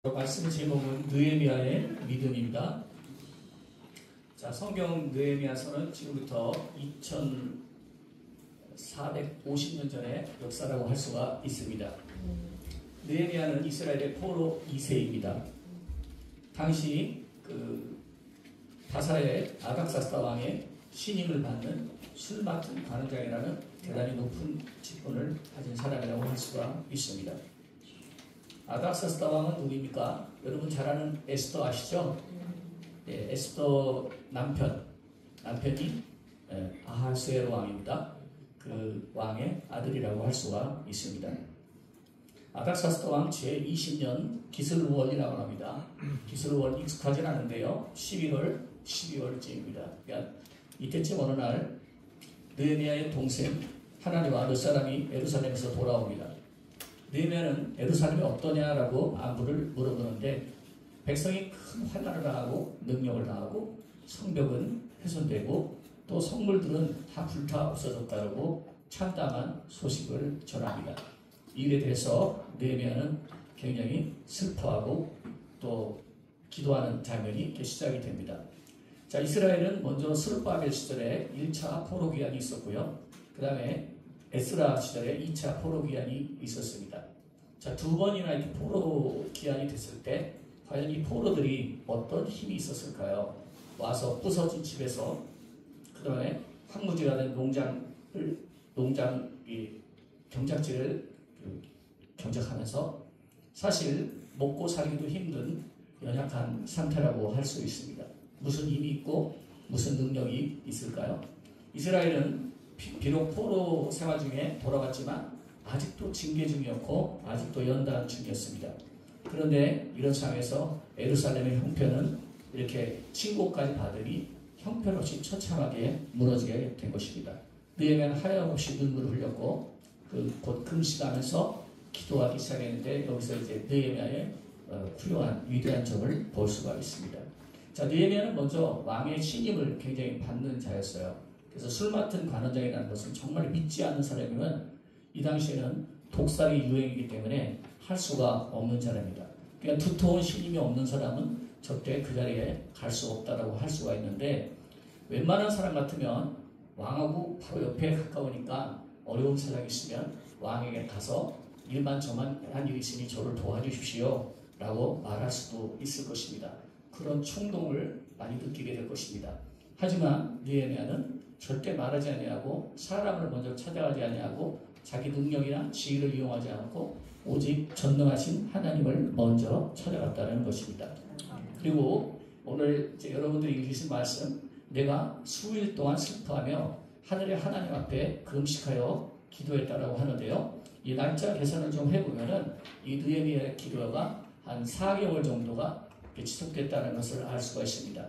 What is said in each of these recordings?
말씀 제목은 느헤미야의 믿음입니다. 자, 성경 느헤미야서는 지금부터 2450년 전의 역사라고 할 수가 있습니다. 느헤미야는 이스라엘의 포로 2세입니다. 당시 바사의 아닥사스다 왕의 신임을 받는 술 맡은 관원장이라는 대단히 높은 직분을 가진 사람이라고 할 수가 있습니다. 아닥사스다 왕은 누구입니까? 여러분 잘 아는 에스더 아시죠? 예, 에스더 남편이 아하스웨로 왕입니다. 그 왕의 아들이라고 할 수가 있습니다. 아닥사스다 왕 제20년 기슬월이라고 합니다. 기슬월 익숙하진 않은데요. 12월쯤입니다. 그러니까 이때쯤 어느 날 느헤미야의 동생 하나니와 몇 사람이 예루살렘에서 돌아옵니다. 느헤미야는 예루살렘이 어떠냐라고 안부를 물어보는데 백성이 큰 환난을 당하고 능력을 당하고 성벽은 훼손되고 또 성물들은 다 불타 없어졌다고 참담한 소식을 전합니다. 이 일에 대해서 느헤미야는 굉장히 슬퍼하고 또 기도하는 장면이 시작이 됩니다. 자, 이스라엘은 먼저 스룹바벨 시절에 1차 포로 기한이 있었고요. 그 다음에 에스라 시절에 2차 포로 기한이 있었습니다. 자, 두 번이나 이렇게 포로 기한이 됐을 때 과연 이 포로들이 어떤 힘이 있었을까요? 와서 부서진 집에서 그 다음에 황무지가 된 경작지를 경작하면서 사실 먹고 살기도 힘든 연약한 상태라고 할 수 있습니다. 무슨 힘이 있고 무슨 능력이 있을까요? 이스라엘은 비록 포로 생활 중에 돌아왔지만 아직도 징계 중이었고 아직도 연단 중이었습니다. 그런데 이런 상황에서 예루살렘의 형편은 이렇게 징고까지 받으니 형편없이 처참하게 무너지게 된 것입니다. 느헤미야는 하염없이 눈물을 흘렸고 곧 금식하면서 기도하기 시작했는데 여기서 이제 느헤미야의 훌륭한 위대한 점을 볼 수가 있습니다. 자, 느헤미야는 먼저 왕의 신임을 굉장히 받는 자였어요. 그래서 술 맡은 관원장이라는 것은 정말 믿지 않는 사람이면 이 당시에는 독살이 유행이기 때문에 할 수가 없는 사람입니다. 그러니까 두터운 신임이 없는 사람은 절대 그 자리에 갈 수 없다라고 할 수가 있는데 웬만한 사람 같으면 왕하고 바로 옆에 가까우니까 어려운 사람이 있으면 왕에게 가서 일만 한 일이 있으니 저를 도와주십시오 라고 말할 수도 있을 것입니다. 그런 충동을 많이 느끼게 될 것입니다. 하지만 느헤미야는 절대 말하지 아니하고 사람을 먼저 찾아가지 아니하고 자기 능력이나 지위를 이용하지 않고 오직 전능하신 하나님을 먼저 찾아갔다는 것입니다. 그리고 오늘 이제 여러분들이 읽으신 말씀, 내가 수일 동안 슬퍼하며 하늘의 하나님 앞에 금식하여 기도했다라고 하는데요. 이 날짜 계산을 좀 해보면은 이 느헤미야의 기도가 한 4개월 정도가 지속됐다는 것을 알 수가 있습니다.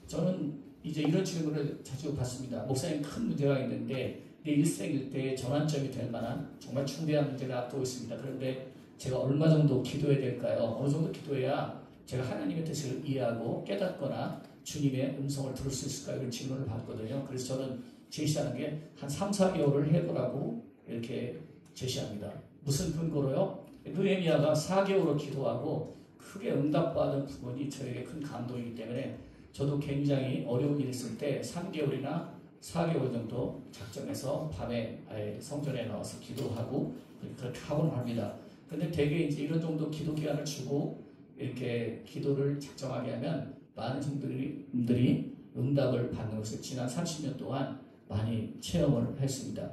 저는 이제 이런 질문을 자주 받습니다. 목사님, 큰 문제가 있는데 내 일생 일대의 전환점이 될 만한 정말 중대한 문제가 앞두고 있습니다. 그런데 제가 얼마 정도 기도해야 될까요? 어느 정도 기도해야 제가 하나님의 뜻을 이해하고 깨닫거나 주님의 음성을 들을 수 있을까요? 이런 질문을 받거든요. 그래서 저는 제시하는 게 한 3, 4개월을 해보라고 이렇게 제시합니다. 무슨 근거로요? 느헤미야가 4개월을 기도하고 크게 응답받은 부분이 저에게 큰 감동이기 때문에 저도 굉장히 어려운 일이 있을 때 3개월이나 4개월 정도 작정해서 밤에 성전에 나와서 기도하고 그렇게 하곤 합니다. 근데 대개 이제 이런 정도 기도 기간을 주고 이렇게 기도를 작정하게 하면 많은 분들이 응답을 받는 것을 지난 30년 동안 많이 체험을 했습니다.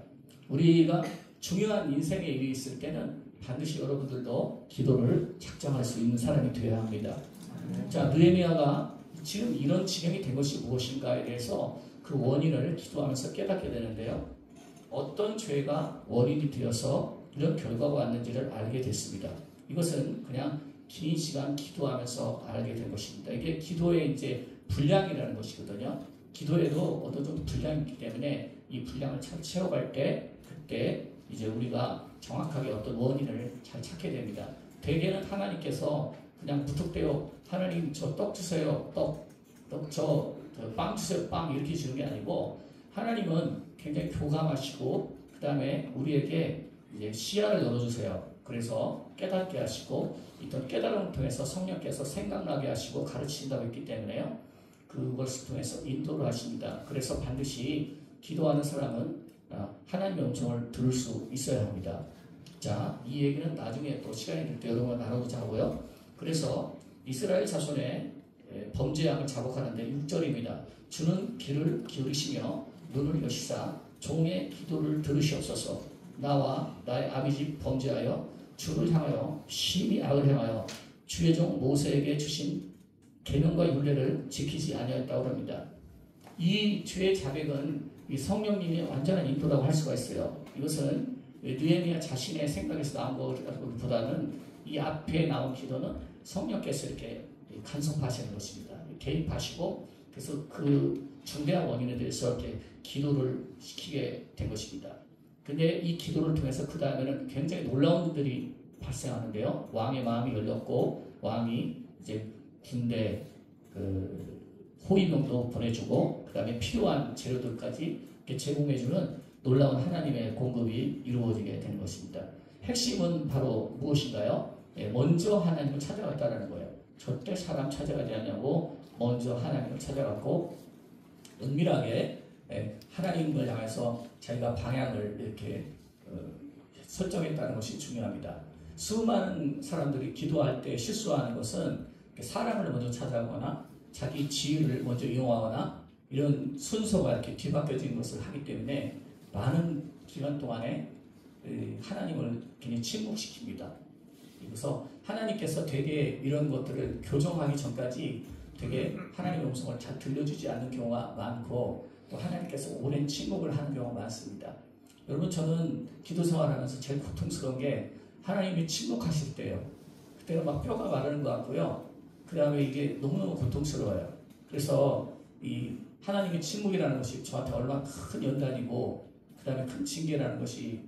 우리가 중요한 인생의 일이 있을 때는 반드시 여러분들도 기도를 작정할 수 있는 사람이 되어야 합니다. 자, 느헤미야가 지금 이런 지경이 된 것이 무엇인가에 대해서 그 원인을 기도하면서 깨닫게 되는데요. 어떤 죄가 원인이 되어서 이런 결과가 왔는지를 알게 됐습니다. 이것은 그냥 긴 시간 기도하면서 알게 된 것입니다. 이게 기도의 이제 분량이라는 것이거든요. 기도에도 어떤 정도 분량이 있기 때문에 이 분량을 잘 채워갈 때 그때 이제 우리가 정확하게 어떤 원인을 잘 찾게 됩니다. 대개는 하나님께서 그냥 무턱대고 하나님 저 떡 주세요, 저 빵 주세요, 빵 이렇게 주는 게 아니고 하나님은 굉장히 교감하시고 그 다음에 우리에게 이제 시야를 열어주세요. 그래서 깨닫게 하시고 이런 깨달음을 통해서 성령께서 생각나게 하시고 가르치신다고 했기 때문에요. 그것을 통해서 인도를 하십니다. 그래서 반드시 기도하는 사람은 하나님의 음성을 들을 수 있어야 합니다. 자, 이 얘기는 나중에 또 시간이 될 때 여러분과 나누고자 하고요. 그래서 이스라엘 자손의 범죄함을 자복하는데 6절입니다. 주는 귀를 기울이시며 눈을 여시사 종의 기도를 들으시옵소서. 나와 나의 아비집 범죄하여 주를 향하여 심히 악을 행하여 주의 종 모세에게 주신 계명과 율례를 지키지 아니하였다고 합니다. 이 죄의 자백은 이 성령님의 완전한 인도라고 할 수가 있어요. 이것은 느헤미야 자신의 생각에서 나온 것보다는 이 앞에 나온 기도는 성령께서 이렇게 간섭하시는 것입니다. 개입하시고 그래서 그 중대한 원인에 대해서 이렇게 기도를 시키게 된 것입니다. 근데 이 기도를 통해서 그 다음에는 굉장히 놀라운 일들이 발생하는데요. 왕의 마음이 열렸고 왕이 이제 군대 호위병도 보내주고 그 다음에 필요한 재료들까지 이렇게 제공해주는 놀라운 하나님의 공급이 이루어지게 되는 것입니다. 핵심은 바로 무엇인가요? 먼저 하나님을 찾아갔다는 거예요. 절대 사람 찾아가지 않냐고 먼저 하나님을 찾아갔고 은밀하게 하나님을 향해서 자기가 방향을 이렇게 설정했다는 것이 중요합니다. 수많은 사람들이 기도할 때 실수하는 것은 사람을 먼저 찾아가거나 자기 지위를 먼저 이용하거나 이런 순서가 이렇게 뒤바뀌어진 것을 하기 때문에 많은 기간 동안에 하나님을 굉장히 침묵시킵니다. 그래서 하나님께서 되게 이런 것들을 교정하기 전까지 되게 하나님의 음성을 잘 들려주지 않는 경우가 많고 또 하나님께서 오랜 침묵을 하는 경우가 많습니다. 여러분 저는 기도 생활하면서 제일 고통스러운 게 하나님이 침묵하실 때예요. 그때는 막 뼈가 마르는 것 같고요. 그 다음에 이게 너무너무 고통스러워요. 그래서 이 하나님의 침묵이라는 것이 저한테 얼마나 큰 연단이고 그 다음에 큰 징계라는 것이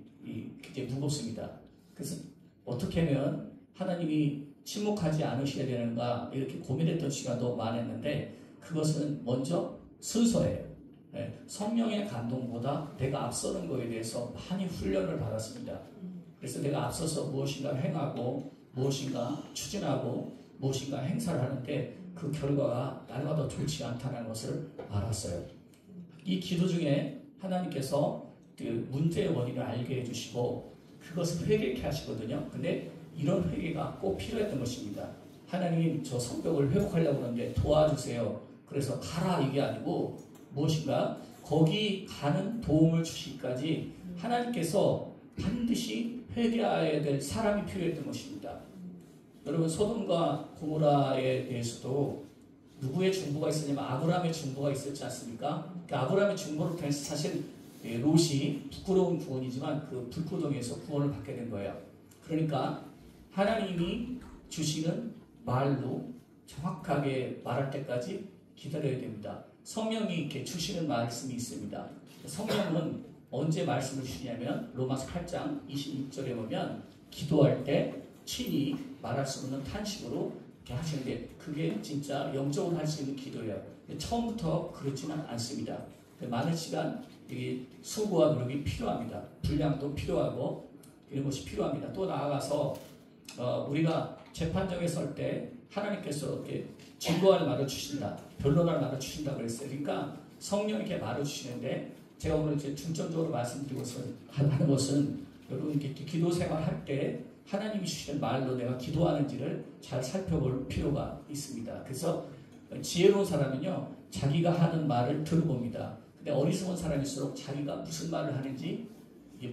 굉장히 무겁습니다. 그래서 어떻게 하면 하나님이 침묵하지 않으셔야 되는가 이렇게 고민했던 시간도 많았는데 그것은 먼저 순서예요. 성령의 감동보다 내가 앞서는 것에 대해서 많이 훈련을 받았습니다. 그래서 내가 앞서서 무엇인가 행하고 무엇인가 추진하고 무엇인가 행사를 하는데 그 결과가 날마다 좋지 않다는 것을 알았어요. 이 기도 중에 하나님께서 그 문제의 원인을 알게 해주시고 그것을 회개케 하시거든요. 근데 이런 회개가 꼭 필요했던 것입니다. 하나님 저 성벽을 회복하려고 하는데 도와주세요. 그래서 가라 이게 아니고 무엇인가 거기 가는 도움을 주시기까지 하나님께서 반드시 회개해야 될 사람이 필요했던 것입니다. 여러분 소돔과 고모라에 대해서도 누구의 중보가 있었냐면 아브라함의 중보가 있었지 않습니까? 그 아브라함의 중보를 통해서 사실 롯이 부끄러운 구원이지만 그 불구덩이에서 구원을 받게 된 거예요. 그러니까 하나님이 주시는 말로 정확하게 말할 때까지 기다려야 됩니다. 성령이 이렇게 주시는 말씀이 있습니다. 성령은 언제 말씀을 주시냐면 로마서 8장 26절에 보면 기도할 때 친히 말할 수 없는 탄식으로 이렇게 하시는데 그게 진짜 영적으로 할 수 있는 기도예요. 처음부터 그렇지는 않습니다. 많은 시간 수고와 노력이 필요합니다. 분량도 필요하고 이런 것이 필요합니다. 또 나아가서 우리가 재판정에 설 때 하나님께서 이렇게 증거할 말을 주신다, 변론할 말을 주신다 그랬어요. 그러니까 성령님께 말을 주시는데 제가 오늘 이제 중점적으로 말씀드리고 하는 것은 여러분 기도 생활할 때 하나님이 주시는 말로 내가 기도하는지를 잘 살펴볼 필요가 있습니다. 그래서 지혜로운 사람은요 자기가 하는 말을 들어봅니다. 근데 어리석은 사람일수록 자기가 무슨 말을 하는지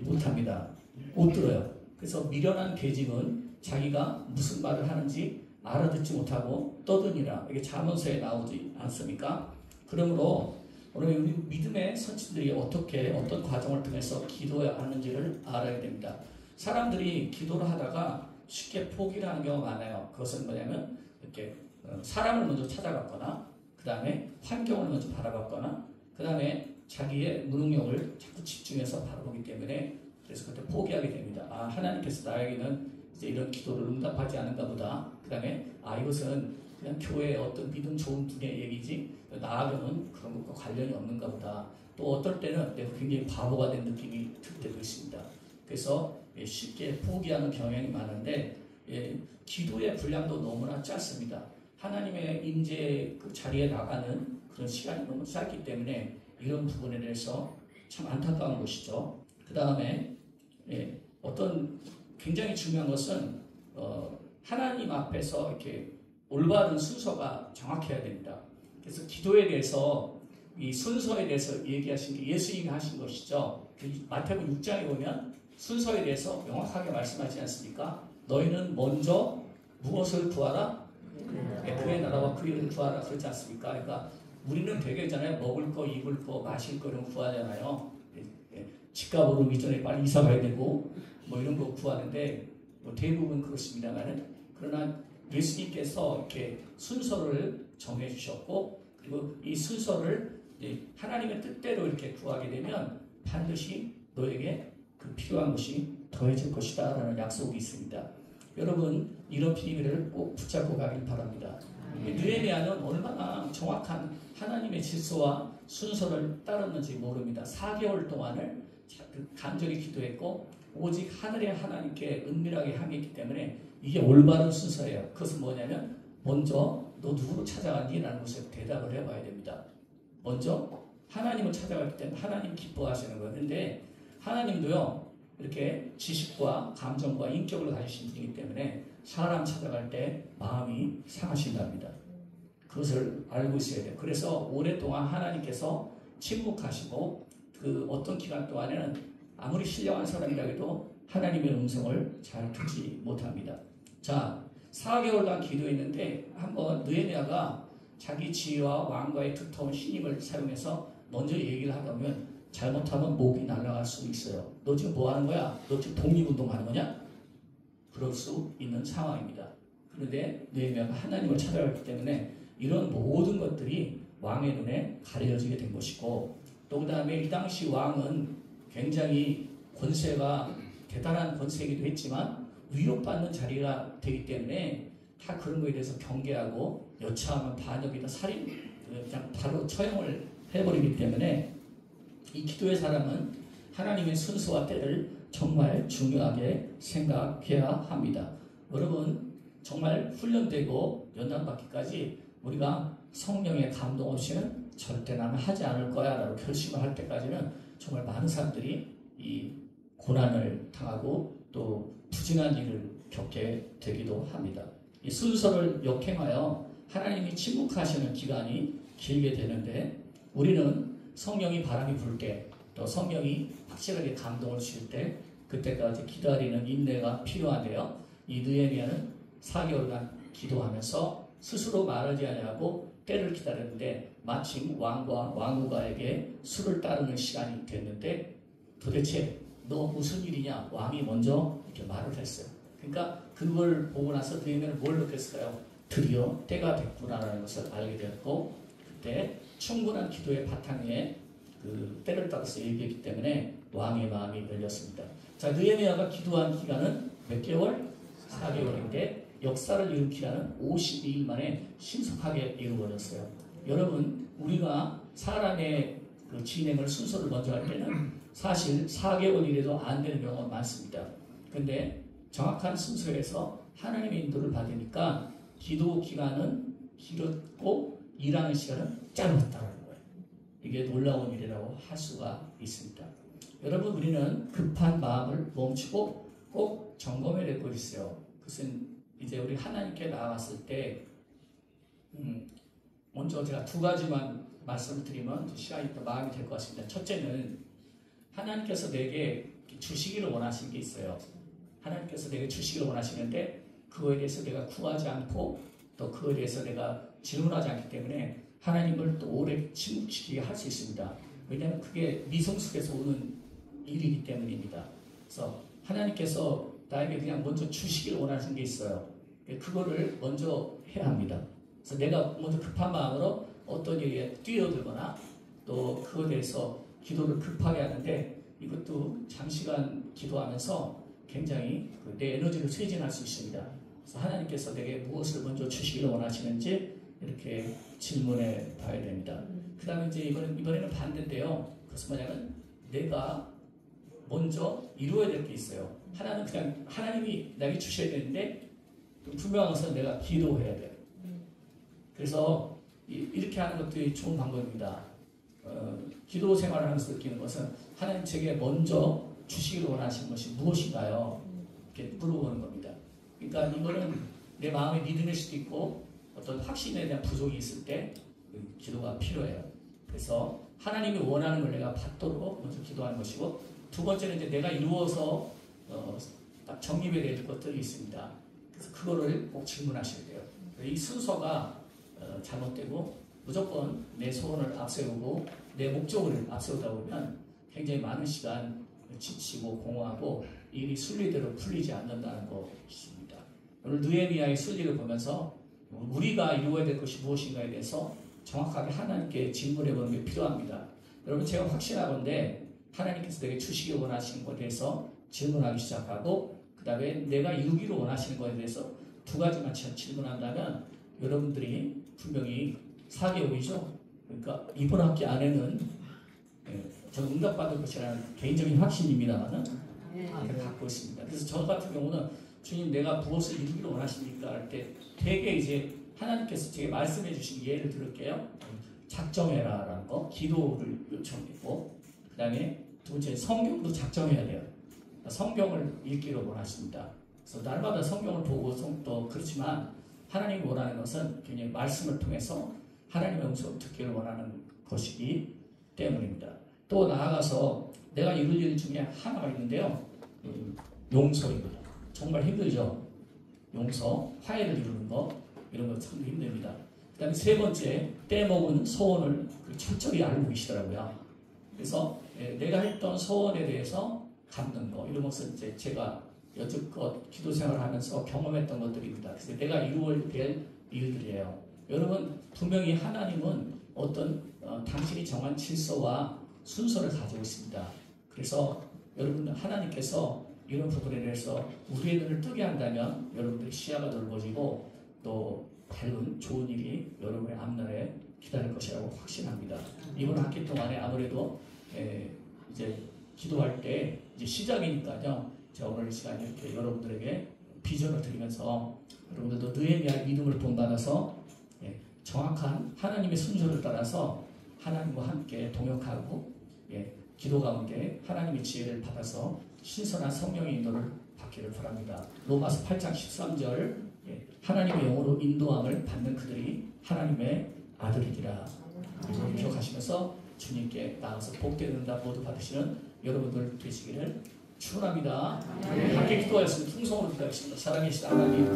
못합니다. 못 들어요. 그래서 미련한 계집은 자기가 무슨 말을 하는지 알아듣지 못하고 떠드니라. 이게 잠언서에 나오지 않습니까? 그러므로 오늘 우리 믿음의 선친들이 어떤 과정을 통해서 기도하는지를 알아야 됩니다. 사람들이 기도를 하다가 쉽게 포기를 하는 경우가 많아요. 그것은 뭐냐면 이렇게 사람을 먼저 찾아갔거나 그 다음에 환경을 먼저 바라봤거나 그 다음에 자기의 무능력을 자꾸 집중해서 바라보기 때문에 그래서 그때 포기하게 됩니다. 아 하나님께서 나에게는 이제 이런 기도를 응답하지 않은가 보다. 그 다음에 이것은 그냥 교회의 어떤 믿음 좋은 분의 얘기지 나하고는 그런 것과 관련이 없는가 보다. 또 어떨 때는 내가 굉장히 바보가 된 느낌이 들 때도 있습니다. 그래서 쉽게 포기하는 경향이 많은데 기도의 분량도 너무나 짧습니다. 하나님의 임재 그 자리에 나가는 그런 시간이 너무 짧기 때문에 이런 부분에 대해서 참 안타까운 것이죠. 그 다음에 어떤 굉장히 중요한 것은 하나님 앞에서 이렇게 올바른 순서가 정확해야 됩니다. 그래서 기도에 대해서 이 순서에 대해서 얘기하신 게 예수님이 하신 것이죠. 마태복음 6장에 보면 순서에 대해서 명확하게 말씀하지 않습니까? 너희는 먼저 무엇을 구하라? 그의 나라와 그 일을 구하라 그러지 않습니까? 그러니까 우리는 되게 있잖아요. 먹을 거, 입을 거, 마실 거 이런 거 구하잖아요. 집값 오르기 전에 빨리 이사 가야 되고 뭐 이런 거 구하는데 뭐 대부분 그렇습니다만은 그러나 예수님께서 이렇게 순서를 정해 주셨고 그리고 이 순서를 하나님의 뜻대로 이렇게 구하게 되면 반드시 너에게 그 필요한 것이 더해질 것이다 라는 약속이 있습니다. 여러분 이런 비밀을 꼭 붙잡고 가길 바랍니다. 느헤미야는 얼마나 정확한 하나님의 질서와 순서를 따랐는지 모릅니다. 4개월 동안을 간절히 기도했고 오직 하늘의 하나님께 은밀하게 향했기 때문에 이게 올바른 순서예요. 그것은 뭐냐면 먼저 너 누구로 찾아갔니? 라는 것에 대답을 해봐야 됩니다. 먼저 하나님을 찾아갔기 때문에 하나님 기뻐하시는 거예요. 근데 하나님도요 이렇게 지식과 감정과 인격을 가지신 분이기 때문에 사람 찾아갈 때 마음이 상하신답니다. 그것을 알고 있어야 돼요. 그래서 오랫동안 하나님께서 침묵하시고 그 어떤 기간 동안에는 아무리 신령한 사람이라 해도 하나님의 음성을 잘 듣지 못합니다. 자, 4개월간 기도했는데 한번 느헤미야가 자기 지위와 왕과의 두터운 신임을 사용해서 먼저 얘기를 하다 보면 잘못하면 목이 날아갈 수 있어요. 너 지금 뭐 하는 거야? 너 지금 독립운동 하는 거냐? 그럴 수 있는 상황입니다. 그런데 느헤미야가 하나님을 찾아갔기 때문에 이런 모든 것들이 왕의 눈에 가려지게 된 것이고 또 그 다음에 이 당시 왕은 굉장히 권세가 대단한 권세이기도 했지만 위협받는 자리가 되기 때문에 다 그런 거에 대해서 경계하고 여차하면 반역이나 살인 그냥 바로 처형을 해버리기 때문에 이 기도의 사람은 하나님의 순서와 때를 정말 중요하게 생각해야 합니다. 여러분 정말 훈련되고 연단받기까지 우리가 성령의 감동 없이는 절대 나는 하지 않을 거야 라고 결심을 할 때까지는 정말 많은 사람들이 이 고난을 당하고 또 부진한 일을 겪게 되기도 합니다. 이 순서를 역행하여 하나님이 침묵하시는 기간이 길게 되는데 우리는 성령이 바람이 불 때 또 성령이 확실하게 감동을 주실 때 그때까지 기다리는 인내가 필요한데요. 이 느헤미야는 4개월간 기도하면서 스스로 말하지 아니하고 때를 기다렸는데 마침 왕과 왕후가에게 술을 따르는 시간이 됐는데 도대체 너 무슨 일이냐? 왕이 먼저 이렇게 말을 했어요. 그러니까 그걸 보고 나서 느헤미야는 뭘 느꼈을까요? 드디어 때가 됐구나라는 것을 알게 되었고 그때 충분한 기도의 바탕에 그 때를 따라서 얘기했기 때문에 왕의 마음이 열렸습니다. 자, 느헤미야가 기도한 기간은 몇 개월? 4개월인데 역사를 일으키라는 52일 만에 신속하게 이루어졌어요. 여러분 우리가 사람의 그 진행을 순서를 먼저 할 때는 사실 4개월이라도 안 되는 경우가 많습니다. 근데 정확한 순서에서 하나님의 인도를 받으니까 기도 기간은 길었고 일하는 시간은 짧았다는 거예요. 이게 놀라운 일이라고 할 수가 있습니다. 여러분 우리는 급한 마음을 멈추고 꼭 점검해야 될 것이 있어요. 그것은 이제 우리 하나님께 나아갔을 때 먼저 제가 두 가지만 말씀을 드리면 시간이 더 마음이 될 것 같습니다. 첫째는 하나님께서 내게 주시기를 원하시는 게 있어요. 하나님께서 내게 주시기를 원하시는데 그거에 대해서 내가 구하지 않고 또 그거에 대해서 내가 질문하지 않기 때문에 하나님을 또 오래 침묵시키게 할 수 있습니다. 왜냐하면 그게 미성 속에서 오는 일이기 때문입니다. 그래서 하나님께서 나에게 그냥 먼저 주시기를 원하시는 게 있어요. 그거를 먼저 해야 합니다. 그래서 내가 먼저 급한 마음으로 어떤 일에 뛰어들거나 또 그거에 대해서 기도를 급하게 하는데 이것도 장시간 기도하면서 굉장히 내 에너지를 쇠진할 수 있습니다. 그래서 하나님께서 내게 무엇을 먼저 주시기를 원하시는지 이렇게 질문해 봐야 됩니다. 그 다음에 이제 이번에는 반대인데요. 그것은 뭐냐면 내가 먼저 이루어야 될 게 있어요. 하나는 그냥 하나님이 나에게 주셔야 되는데 분명한 것은 내가 기도해야 돼요. 그래서 이렇게 하는 것도 좋은 방법입니다. 기도 생활을 하면서 느끼는 것은 하나님 제게 먼저 주시기를 원하시는 것이 무엇인가요? 이렇게 물어보는 겁니다. 그러니까 이거는 내 마음의 믿음일 수도 있고 어떤 확신에 대한 부족이 있을 때 기도가 필요해요. 그래서 하나님이 원하는 걸 내가 받도록 먼저 기도하는 것이고, 두 번째는 이제 내가 이루어서 딱 정립해야 될 것들이 있습니다. 그래서 그거를 꼭 질문하셔야 돼요. 이 순서가 잘못되고 무조건 내 소원을 앞세우고 내 목적을 앞세우다 보면 굉장히 많은 시간 지치고 공허하고 일이 순리대로 풀리지 않는다는 것입니다. 오늘 느헤미야의 순리를 보면서 우리가 이루어야 될 것이 무엇인가에 대해서 정확하게 하나님께 질문해 보는 게 필요합니다. 여러분, 제가 확신하건대 하나님께서 내게 주시기 원하시는 것에 대해서 질문하기 시작하고, 그 다음에 내가 이루기를 원하시는 것에 대해서 두 가지만 질문한다면 여러분들이 분명히 4개월이죠. 그러니까 이번 학기 안에는 저는 응답받을 것이라는 개인적인 확신입니다만은 갖고 있습니다. 그래서 저 같은 경우는 주님, 내가 무엇을 이루기를 원하십니까? 할 때 되게 이제 하나님께서 제게 말씀해 주신 예를 들을게요. 작정해라 라는 거, 기도를 요청했고, 그 다음에 두 번째 성경도 작정해야 돼요. 성경을 읽기를 원하십니다. 그래서 날마다 성경을 보고 또 그렇지만 하나님이 원하는 것은 굉장히 말씀을 통해서 하나님의 음성을 듣기를 원하는 것이기 때문입니다. 또 나아가서 내가 이룰 일 중에 하나가 있는데요. 용서입니다. 정말 힘들죠. 용서, 화해를 이루는 거, 이런 거 참 힘듭니다. 그 다음에 세 번째, 떼먹은 소원을 철저히 알고 계시더라고요. 그래서 내가 했던 소원에 대해서 갚는 거, 이런 것은 이제 제가 여태껏 기도 생활을 하면서 경험했던 것들입니다. 그래서 내가 이루어야 될 일들이에요. 여러분, 분명히 하나님은 어떤 당신이 정한 질서와 순서를 가지고 있습니다. 그래서 여러분, 하나님께서 이런 부분에 대해서 우리의 눈을 뜨게 한다면 여러분들의 시야가 넓어지고 또 밝은 좋은 일이 여러분의 앞날에 기다릴 것이라고 확신합니다. 이번 학기 동안에 아무래도 이제 기도할 때 이제 시작이니까요. 제가 오늘 이 시간에 이렇게 여러분들에게 비전을 드리면서 여러분들도 느헤미야의 믿음을 본받아서 정확한 하나님의 순서를 따라서 하나님과 함께 동역하고 기도 가운데 하나님의 지혜를 받아서 신선한 성령의 인도를 받기를 바랍니다. 로마서 8장 13절 하나님의 영으로 인도함을 받는 그들이 하나님의 아들이니라. 이걸 기억하시면서 주님께 나가서 복되는 응답 모두 받으시는 여러분들 되시기를 축원합니다. 함께 기도하였으면 풍성으로 기도하겠습니다. 사랑하시는 하나님,